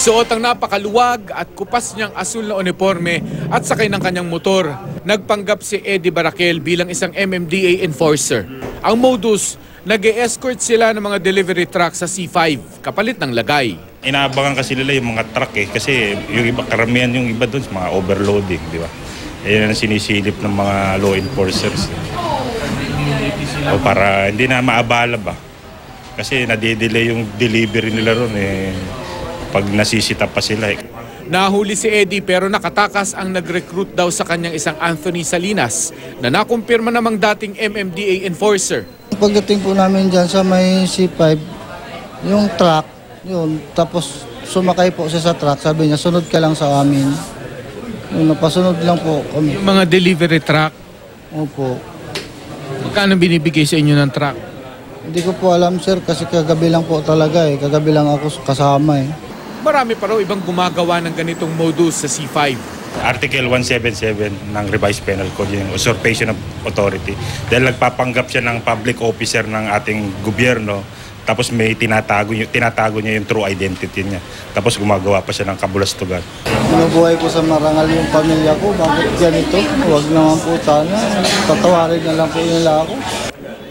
Suot ang napakaluwag at kupas niyang asul na uniforme at sakay ng kanyang motor. Nagpanggap si Eddie Barakel bilang isang MMDA enforcer. Ang modus, nag-e-escort sila ng mga delivery truck sa C5 kapalit ng lagay. Inaabangan kasi nila yung mga truck kasi yung iba, karamihan yung iba doon, mga overloading, di ba? Ayan ang sinisilip ng mga law enforcers. O para hindi na maabala ba? Kasi nade-delay yung delivery nila ron pag nasisita pa sila. Nahuli si Eddie pero nakatakas ang nag-recruit daw sa kanyang isang Anthony Salinas na nakumpirma namang dating MMDA enforcer. Pagdating po namin dyan sa may C5, yung truck, yun, tapos sumakay po siya sa truck, sabi niya, sunod ka lang sa amin. Yung napasunod lang po kami. Yung mga delivery truck, Opo. magkano binibigay sa inyo ng truck? Hindi ko po alam sir kasi kagabi lang po talaga kagabi lang ako kasama Marami pa raw ibang gumagawa ng ganitong modus sa C5. Article 177 ng Revised Penal Code, yung usurpation of authority. Dahil nagpapanggap siya ng public officer ng ating gobyerno, tapos may tinatago niya yung true identity niya. Tapos gumagawa pa siya ng kabulastugan. Binubuhay ko sa marangal yung pamilya ko, bakit ganito? Huwag naman po sana, tatawarin na lang po nila ako.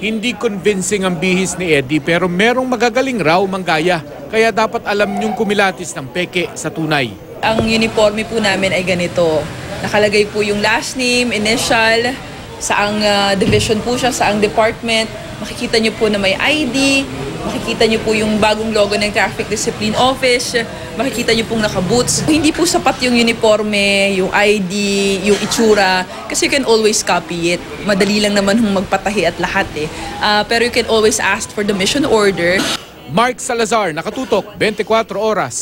Hindi convincing ang bihis ni Eddie pero merong magagaling raw manggaya. Kaya dapat alam niyong kumilatis ng peke sa tunay. Ang uniforme po namin ay ganito. Nakalagay po yung last name, initial, saang division po siya, saang department. Makikita niyo po na may ID, makikita niyo po yung bagong logo ng Traffic Discipline Office, makikita niyo pong naka-boots. Hindi po sapat yung uniforme, yung ID, yung itsura, kasi you can always copy it. Madali lang naman magpatahi at lahat pero you can always ask for the mission order. Mark Salazar, nakatutok, 24 oras.